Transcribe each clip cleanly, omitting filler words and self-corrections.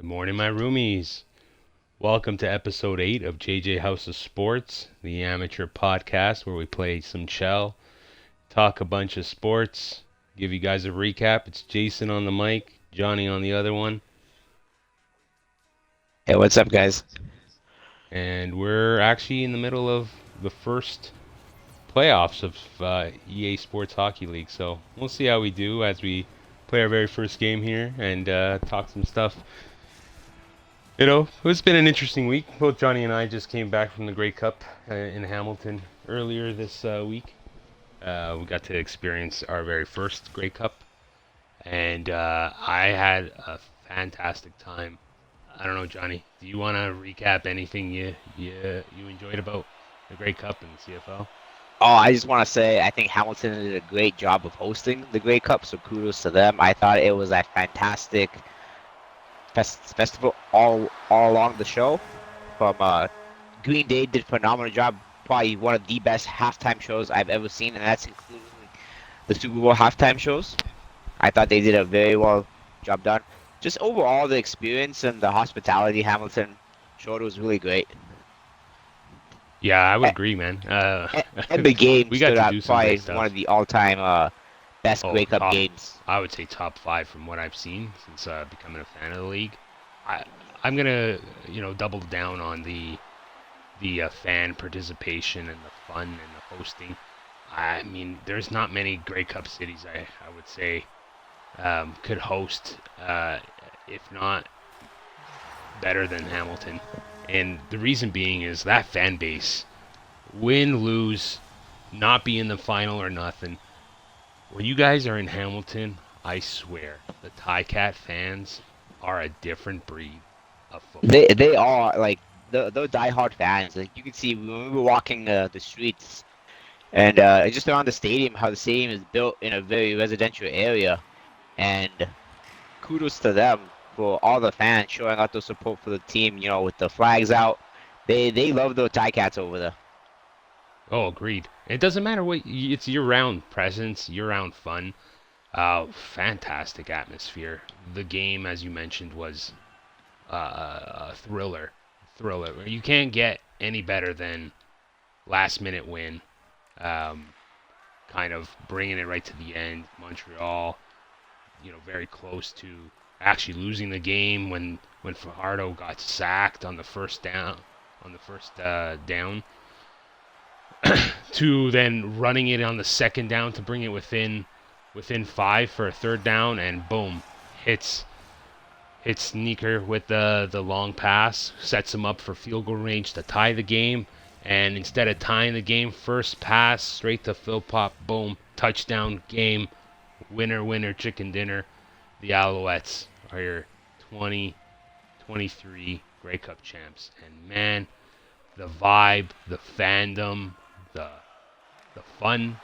Good morning, my roomies. Welcome to episode 8 of JJHOS Sports, the amateur podcast where we play some chell, talk a bunch of sports, give you guys a recap. It's Jason on the mic, Johnny on the other one, Hey, what's up, guys? and we're actually in the middle of the first playoffs of EA Sports Hockey League. So we'll see how we do as we play our very first game here and talk some stuff. It's been an interesting week. Both Johnny and I just came back from the Grey Cup in Hamilton earlier this week. We got to experience our very first Grey Cup, and I had a fantastic time. I don't know, Johnny. Do you want to recap anything you enjoyed about the Grey Cup and the CFL? Oh, I just want to say I think Hamilton did a great job of hosting the Grey Cup, so kudos to them. I thought it was a fantastic festival all along the show. From Green Day did a phenomenal job, probably one of the best halftime shows I've ever seen, and that's including the Super Bowl halftime shows. I thought they did a very well job done. Just overall, the experience and the hospitality Hamilton showed was really great. Yeah, I would agree, man. And the game We got stood to out do some probably great one stuff. of the all-time best Oh, Grey Cup games. I would say top 5 from what I've seen since becoming a fan of the league. I, I'm gonna, double down on the fan participation and the fun and the hosting. I mean, there's not many Grey Cup cities I would say could host, if not better than Hamilton. And the reason being is that fan base, win, lose, not be in the final or nothing. When you guys are in Hamilton, I swear, the Cat fans are a different breed of football. They are like those diehard fans. Like you can see when we were walking the streets and just around the stadium, how the stadium is built in a very residential area, and kudos to them for all the fans showing out their support for the team. You know, with the flags out, they love those Cats over there. Oh, agreed. It doesn't matter it's year-round presence, year-round fun. Fantastic atmosphere. The game, as you mentioned, was a thriller. Thriller. You can't get any better than last-minute win. Um, kind of bringing it right to the end. Montreal, very close to actually losing the game when Fajardo got sacked on the first down. To then running it on the second down to bring it within 5 for a third down, and boom, hits Sneaker with the long pass, sets him up for field goal range to tie the game. And instead of tying the game, first pass straight to Phil Pop, boom, touchdown, game, winner, chicken dinner. The Alouettes are your 2023 Grey Cup champs. And man, the vibe, the fandom, the the fun,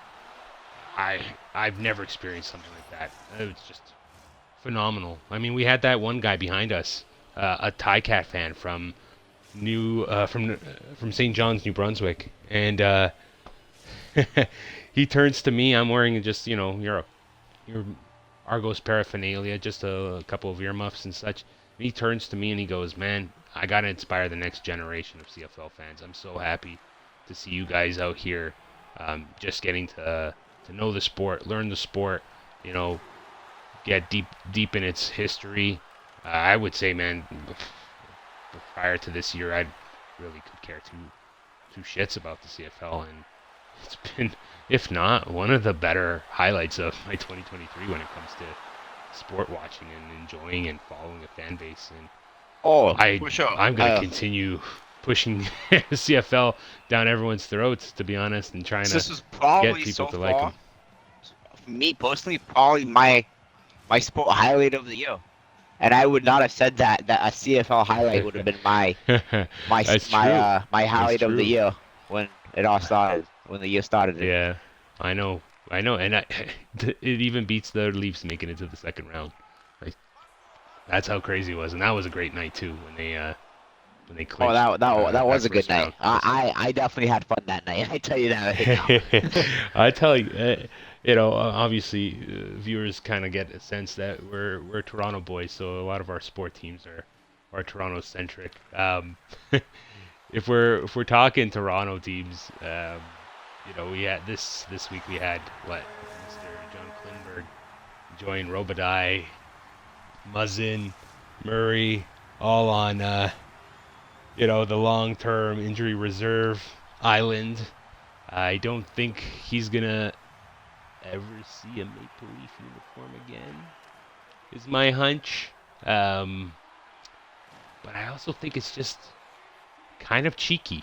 I've never experienced something like that. It was just phenomenal. I mean, we had that one guy behind us, a Cat fan from from St. John's, New Brunswick, and he turns to me. I'm wearing just your Argos paraphernalia, just a couple of earmuffs and such. And he turns to me and he goes, "Man, I gotta inspire the next generation of CFL fans. I'm so happy to see you guys out here, just getting to know the sport, learn the sport, you know, get deep in its history." I would say, man, prior to this year, I really could care two shits about the CFL, and it's been, if not, one of the better highlights of my 2023 when it comes to sport watching and enjoying and following a fan base. And Oh, I for sure. I'm gonna continue pushing CFL down everyone's throats, to be honest, and trying to This was get probably people so to like far, them. for me personally, probably my sport highlight of the year. And I would not have said that a CFL highlight would have been That's true. my That's highlight of the true. year when it all started, when the year started. Yeah, I know, and it even beats the Leafs making it to the second round. Like that's how crazy it was, and that was a great night too when they Oh, clinched that that was a good first night. round. I definitely had fun that night. I tell you that right now. I tell you, obviously, viewers kind of get a sense that we're Toronto boys, so a lot of our sport teams are or Toronto centric. If we're talking Toronto teams, we had this week we had what Mr. John Klingberg join Robidas, Muzzin, Murray, all on the long-term injury reserve island. I don't think he's gonna ever see a Maple Leaf uniform again. Is my hunch. But I also think it's just kind of cheeky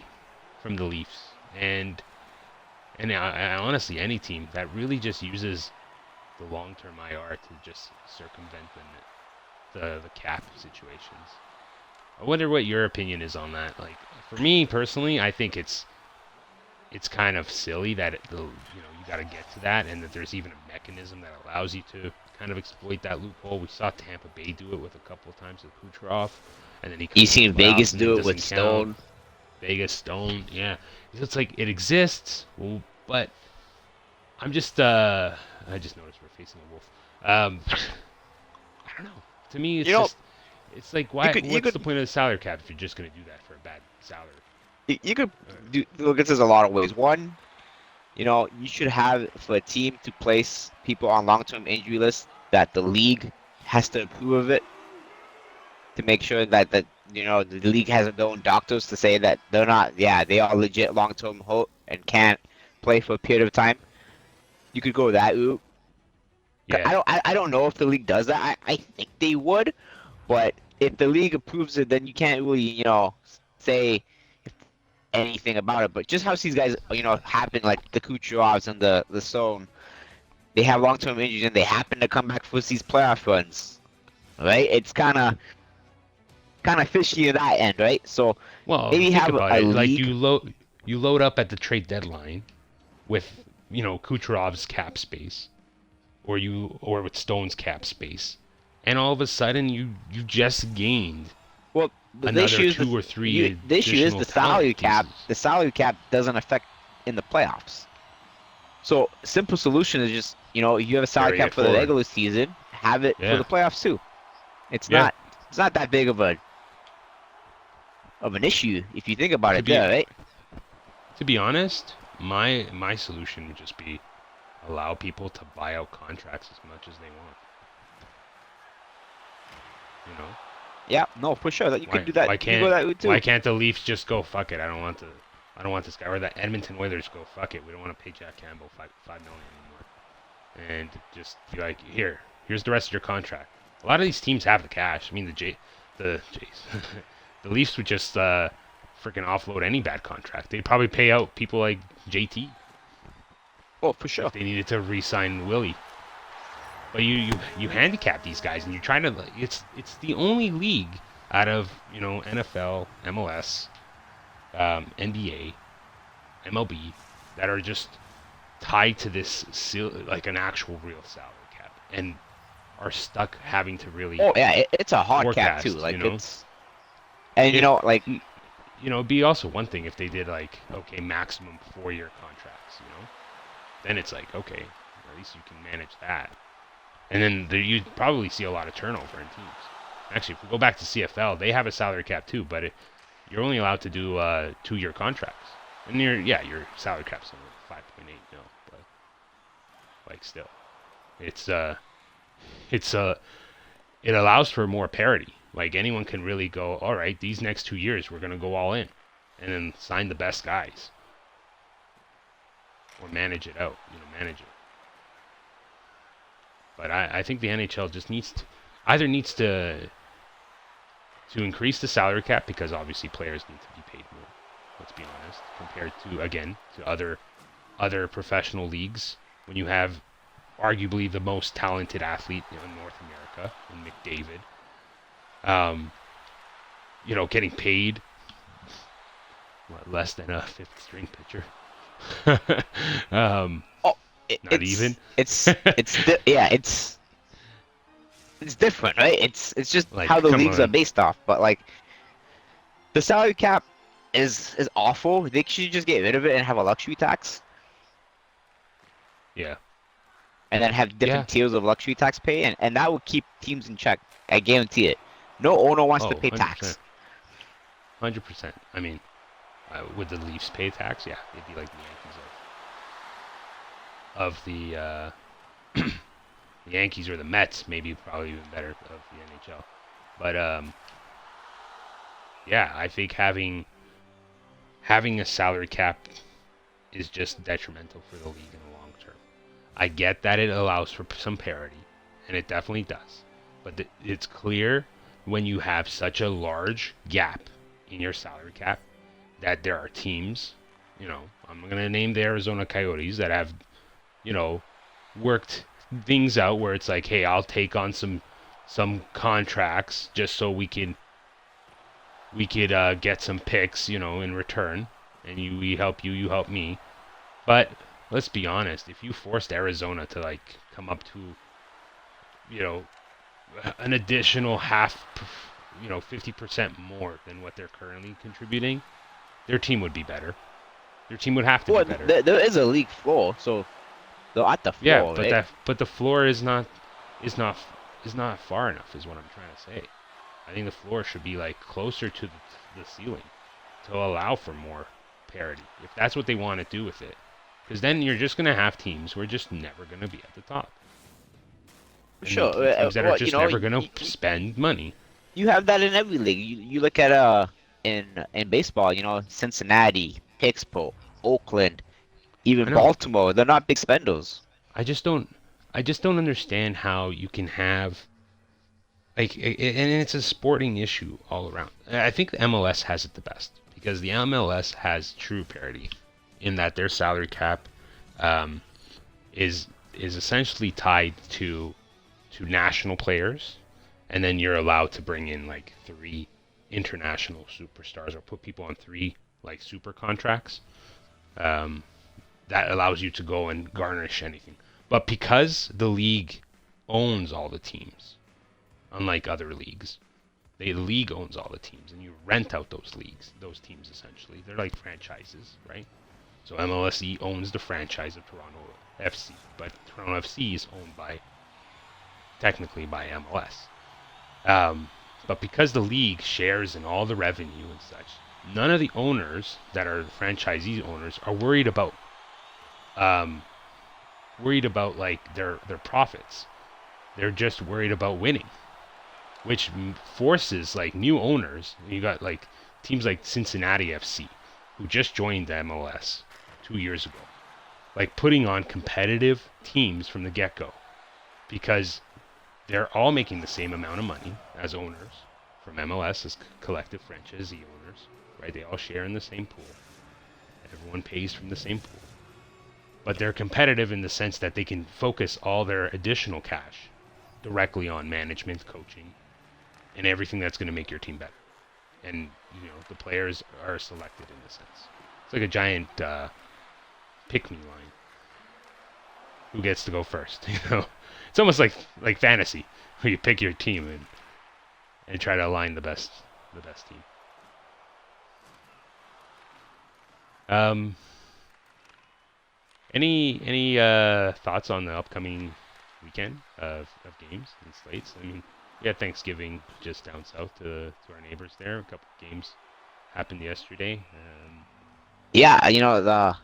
from the Leafs, and honestly, any team that really just uses the long-term IR to just circumvent the cap situations. I wonder what your opinion is on that. Like, for me personally, I think it's kind of silly that you got to get to that, and that there's even a mechanism that allows you to kind of exploit that loophole. We saw Tampa Bay do it with a couple of times with Kucherov, and then You seen Vegas do it with Stone. Vegas, Stone, yeah. It's like it exists, but I'm just I just noticed we're facing a wolf. I don't know. To me, it's like why? What's the point of the salary cap if you're just going to do that for a bad salary? You could look at this a lot of ways. One, you should have for a team to place people on long-term injury lists that the league has to approve of it to make sure that the league has their own doctors to say that they're not, they are legit long-term and can't play for a period of time. You could go that route. Yeah. I don't know if the league does that. I think they would, but if the league approves it, then you can't really say anything about it. But just how these guys happen, like the Kucherovs and the Stone, they have long-term injuries and they happen to come back for these playoff runs, right? It's kind of fishy at that end, right? So maybe think have about a it. league. Like you load up at the trade deadline with Kucherov's cap space, or with Stone's cap space, and all of a sudden you just gained Well, another 2 or 3. The issue is the salary cap. Pieces. The salary cap doesn't affect in the playoffs. So simple solution is just you have a salary cap for the regular season, have it for the playoffs too. It's not that big of an issue if you think about it, right? To be honest, my solution would just be allow people to buy out contracts as much as they want. Yeah, no, for sure. That you can do that. Why can't the Leafs just go fuck it? I don't want this guy, or the Edmonton Oilers go fuck it. We don't want to pay Jack Campbell $5 million anymore, and just be like, here's the rest of your contract. A lot of these teams have the cash. I mean, the Jays, the Leafs would just freaking offload any bad contract. They'd probably pay out people like JT. Oh, for sure. If they needed to re-sign Willie. But you handicap these guys, and you're trying to. It's the only league out of NFL, MLS, NBA, MLB that are just tied to this like an actual real salary cap, and are stuck having to really. Oh yeah, it's a hard cap too. Like it's, and it'd be also one thing if they did maximum 4-year contracts. Then it's like okay, at least you can manage that. And then you'd probably see a lot of turnover in teams. Actually, if we go back to CFL, they have a salary cap too, but you're only allowed to do 2-year contracts. And your salary cap's only 5.8 mil, but still, it allows for more parity. Like anyone can really go, all right, these next 2 years we're gonna go all in, and then sign the best guys, or manage it out. Manage it. But I think the NHL just needs to increase the salary cap, because obviously players need to be paid more. Let's be honest, compared to other professional leagues. When you have arguably the most talented athlete in North America, in McDavid, getting paid less than a 5th string pitcher. It's different, right? It's just how the leagues are based off. But the salary cap is awful. They should just get rid of it and have a luxury tax. Yeah. And then have different tiers of luxury tax pay, and that will keep teams in check. I guarantee it. No owner wants to Oh, pay 100%. tax. 100%. I mean, would the Leafs pay tax? Yeah, they'd be like the Yankees the Yankees or the Mets, maybe probably even better of the NHL. But yeah, I think having a salary cap is just detrimental for the league in the long term. I get that it allows for some parity, and it definitely does. But it's clear when you have such a large gap in your salary cap that there are teams, I'm going to name the Arizona Coyotes that have, worked things out where it's like, hey, I'll take on some contracts just so we could get some picks, in return, and we help you, you help me. But let's be honest, if you forced Arizona to like come up to, you know, an additional 50% more than what they're currently contributing, their team would be better. Their team would have to Well, be better. there is a league floor, so they're at the Yeah, floor, but right? the floor is not is not far enough, is what I'm trying to say. I think the floor should be like closer to the ceiling to allow for more parity, if that's what they want to do with it. Because then you're just gonna have teams who are just never gonna be at the top, and the Sure. teams that are Well, just never gonna spend money. you have that in every league. You look at in baseball, Cincinnati, Pittsburgh, Oakland, I even know. Baltimore. They're not big spenders. I just don't. I just don't understand how you can have like, and it's a sporting issue all around. I think the MLS has it the best because the MLS has true parity in that their salary cap um, is essentially tied to national players, and then you're allowed to bring in like three international superstars or put people on three like super contracts. Um, that allows you to go and garnish anything. But because the league owns all the teams, unlike other leagues, the league owns all the teams, and you rent out those teams essentially. They're like franchises, right? So MLSE owns the franchise of Toronto FC, but Toronto FC is owned technically by MLS. But because the league shares in all the revenue and such, none of the owners that are franchisee owners are um, worried about like their profits. They're just worried about winning, which forces like new owners. You got like teams like Cincinnati FC, who just joined the MLS 2 years ago, like putting on competitive teams from the get-go because they're all making the same amount of money as owners from MLS as collective franchisee owners, right? They all share in the same pool. Everyone pays from the same pool. But they're competitive in the sense that they can focus all their additional cash directly on management, coaching, and everything that's going to make your team better. And the players are selected in a sense. It's like a giant pick-me line. Who gets to go first? It's almost like fantasy, where you pick your team and try to align the best team. Um, any thoughts on the upcoming weekend of games and slates? I mean, we had Thanksgiving just down south to our neighbors there. A couple of games happened yesterday. Yeah, the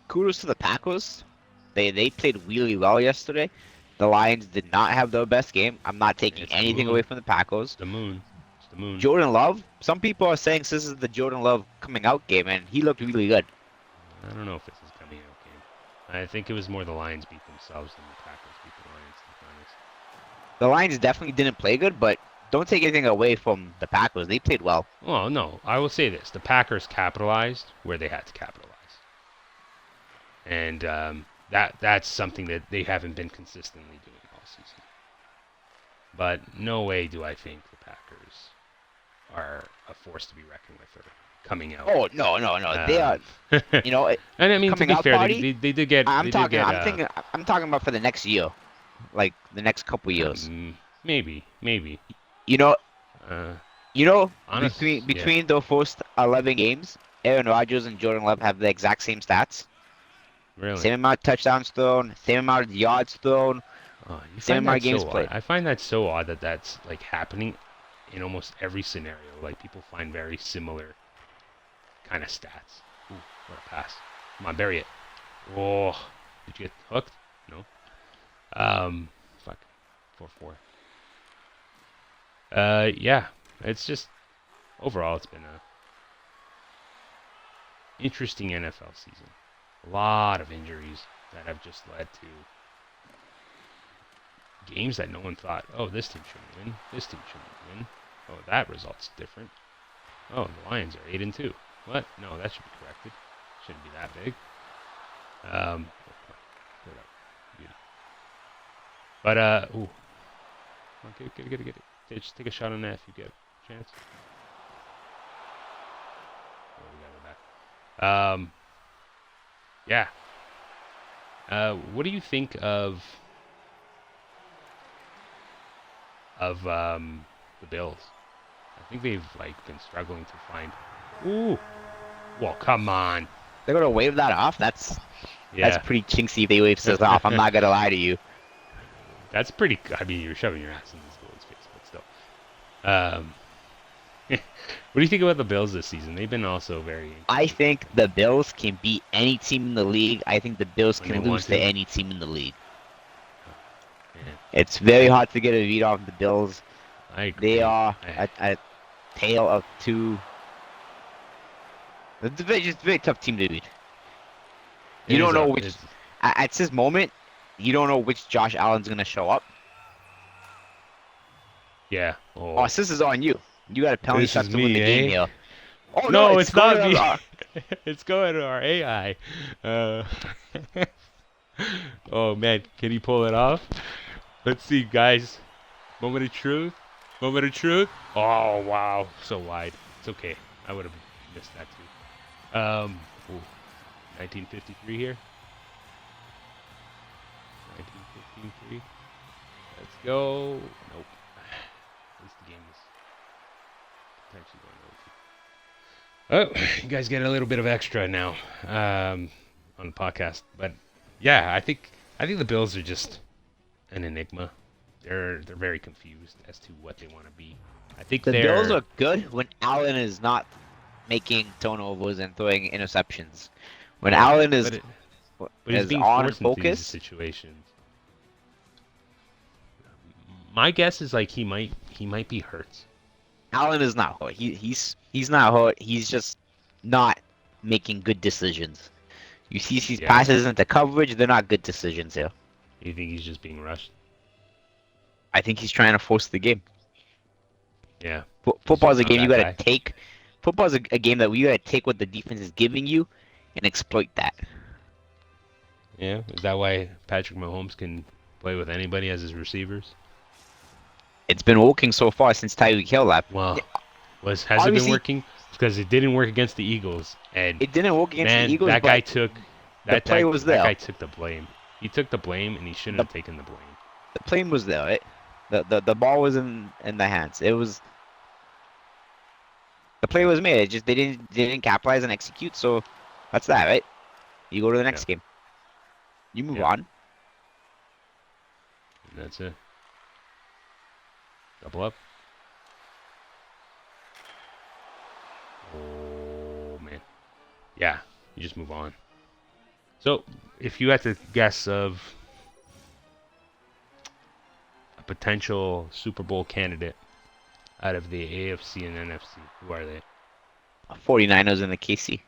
kudos to the Packers. They played really well yesterday. The Lions did not have their best game. I'm not taking It's the anything away moon. from the Packers. It's the moon. It's the moon. Jordan Love. Some people are saying this is the Jordan Love coming out game, and he looked really good. I don't know if this is coming out game. I think it was more the Lions beat themselves than the Packers beat the Lions, to be honest. The Lions definitely didn't play good, but don't take anything away from the Packers. They played well. Well, no, I will say this: the Packers capitalized where they had to capitalize, and that's something that they haven't been consistently doing all season. But no way do I think the Packers are a force to be reckoned with or coming out. Oh no. They are. You know, and I mean, to coming be out fair, party. they did get. I'm They did talking. get. I'm talking about for the next year, like the next couple years. Maybe. You know, Uh, honest, between the first 11 games, Aaron Rodgers and Jordan Love have the exact same stats. really. Same amount of touchdowns thrown, same amount of yards thrown, Oh, you same find amount that of games so odd. played. I find that so odd that that's like happening in almost every scenario. Like people find very similar kind of stats. Ooh, what a pass! Come on, bury it. Oh, did you get hooked? No. Fuck. 4-4. Yeah. It's just overall, it's been a interesting NFL season. A lot of injuries that have just led to games that no one thought, oh, this team shouldn't win. This team shouldn't win. Oh, that result's different. Oh, the Lions are 8-2. What? No, that should be corrected. Shouldn't be that big. Put it up. Beauty. But ooh, get it. Just take a shot on that if you get a chance. Oh, we got it back. Yeah. What do you think of the Bills? I think they've been struggling to find. Ooh. Well, come on. They're gonna wave that off. That's Yeah. pretty chinksy if they wave this off. I'm not gonna lie to you. That's pretty. I mean, you're shoving your ass in this goal's face, but still. What do you think about the Bills this season? They've been also very. I think the Bills can beat any team in the league. I think the Bills can lose to any team in the league. Man. It's very hard to get a read off the Bills. I agree. They are a tale of two. It's just a very tough team to read. You don't know which. At this moment, you don't know which Josh Allen's gonna show up. Yeah. Oh, this is on you. You got a penalty shot to win the game here. Oh no, it's not me. It's going to our AI. Oh man, can he pull it off? Let's see, guys. Moment of truth. Moment of truth. Oh wow, so wide. It's okay. I would have missed that too. 1953 here. 1953. Let's go. Nope. At least the game is potentially going over. Oh, you guys get a little bit of extra now on the podcast, but yeah, I think the Bills are just an enigma. They're very confused as to what they want to be. I think the Bills are good when Allen is not making turnovers and throwing interceptions. When Allen is but he's being on forced focus into these situations. My guess is he might be hurt. Allen is not hurt. He's not hurt. He's just not making good decisions. You see these passes into coverage, they're not good decisions here. You think he's just being rushed? I think he's trying to force the game. Yeah. Football is a game you gotta take. Football is a game that we gotta take what the defense is giving you and exploit that. Yeah. Is that why Patrick Mahomes can play with anybody as his receivers? It's been working so far since Tyreek Hill left. Well, has it been working? Because it didn't work against the Eagles, and it didn't work against the Eagles. That guy took the play was there. That guy took the blame. He took the blame, and he shouldn't have taken the blame. The play was there, right? The ball was in the hands. It was the play was made. It just they didn't capitalize and execute. So that's that, right? You go to the next game. You move on. And that's it. Double up. Oh man. Yeah, you just move on. So, if you had to guess of a potential Super Bowl candidate out of the AFC and NFC, who are they? 49ers and the KC.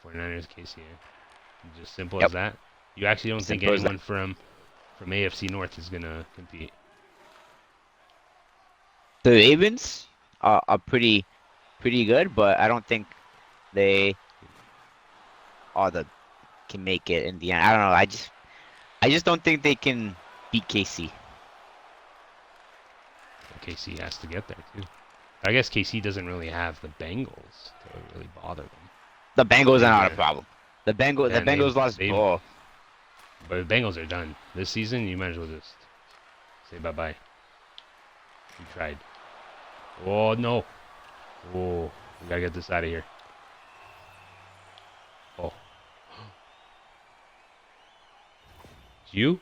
49ers, KC. Just simple as that. You actually don't think anyone from AFC North is gonna compete? The Ravens are pretty good, but I don't think they can make it in the end. I don't know. I just don't think they can beat KC. KC has to get there too. I guess KC doesn't really have the Bengals to really bother them. The Bengals are not a problem. The Bengals lost. But the Bengals are done this season. You might as well just say bye-bye. You tried. Oh no! Oh, we gotta get this out of here. Oh. You?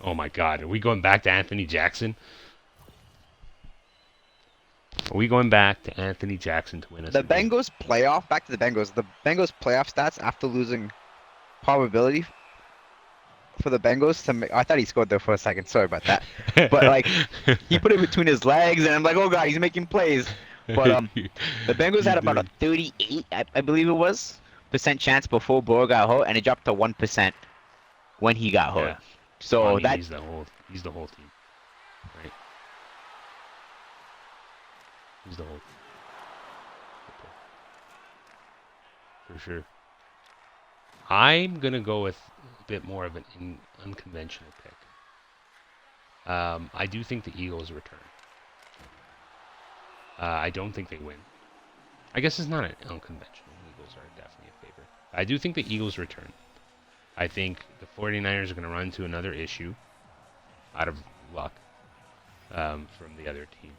Oh my God! Are we going back to Anthony Jackson? Are we going back to Anthony Jackson to win us The a game? Bengals playoff, back to the Bengals. The Bengals playoff stats after losing probability for the Bengals to make, I thought he scored there for a second. Sorry about that. But like he put it between his legs and I'm like, "Oh god, he's making plays." But the Bengals You had about a did. 38, I believe it was, percent chance before Burrow got hurt and it dropped to 1% when he got hurt. Yeah. Well, I So mean, that he's the whole team, right? He's the whole team. For sure. I'm gonna go with a bit more of an unconventional pick. I do think the Eagles return. I don't think they win. I guess it's not an unconventional. The Eagles are definitely a favorite. I do think the Eagles return. I think the 49ers are going to run into another issue out of luck from the other team.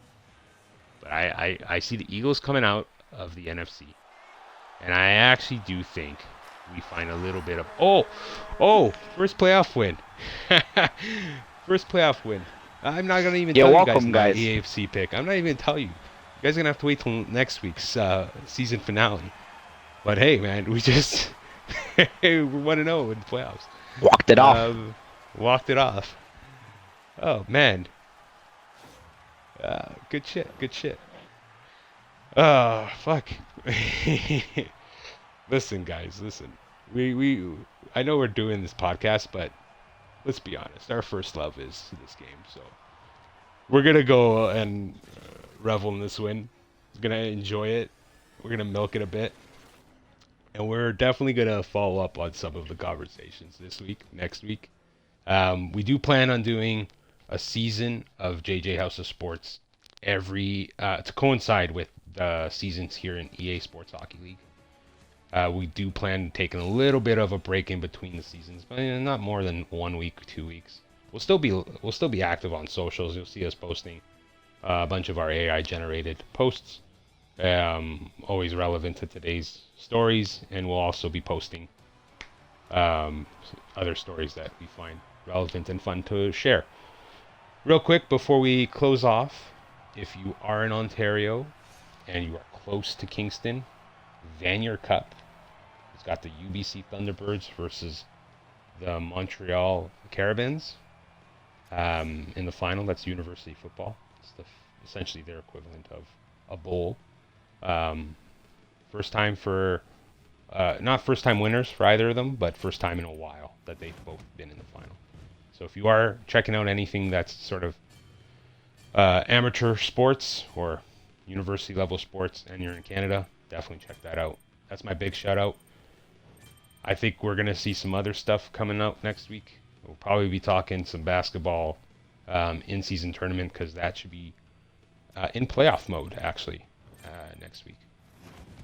But I see the Eagles coming out of the NFC. And I actually do think we find a little bit of... First playoff win. First playoff win. I'm not going to even you're tell you guys welcome, my guys. AFC pick. I'm not even going to tell you. You guys are going to have to wait till next week's season finale. But hey, man, we just... we're 1-0 in the playoffs. Walked it off. Walked it off. Oh, man. Good shit. Good shit. Oh, fuck. Listen, guys, listen. I know we're doing this podcast, but let's be honest. Our first love is this game, so we're gonna go and revel in this win. We're gonna enjoy it. We're gonna milk it a bit, and we're definitely gonna follow up on some of the conversations this week, next week. We do plan on doing a season of JJHOS of Sports every to coincide with the seasons here in EA Sports Hockey League. We do plan taking a little bit of a break in between the seasons, but not more than 1 week, 2 weeks. We'll still be active on socials. You'll see us posting a bunch of our AI generated posts, always relevant to today's stories, and we'll also be posting other stories that we find relevant and fun to share. Real quick before we close off, if you are in Ontario and you are close to Kingston, Vanier Cup. It's got the UBC Thunderbirds versus the Montreal Carabins in the final. That's university football. It's essentially their equivalent of a bowl. First time for, not first time winners for either of them, but first time in a while that they've both been in the final. So if you are checking out anything that's sort of amateur sports or university level sports and you're in Canada, definitely check that out. That's my big shout out. I think we're going to see some other stuff coming out next week. We'll probably be talking some basketball in-season tournament because that should be in playoff mode, actually, next week.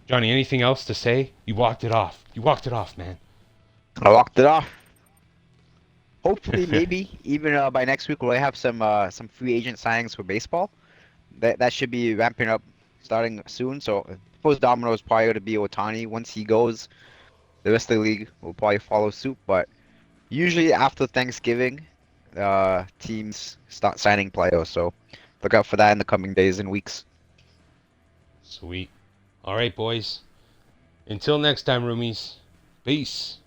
Johnny, anything else to say? You walked it off. You walked it off, man. I walked it off. Hopefully, maybe even by next week we'll have some free agent signings for baseball. That should be ramping up starting soon. So I suppose Domino's probably going to be Otani. Once he goes, the rest of the league will probably follow suit. But usually after Thanksgiving, teams start signing players. So look out for that in the coming days and weeks. Sweet. All right, boys. Until next time, roomies. Peace.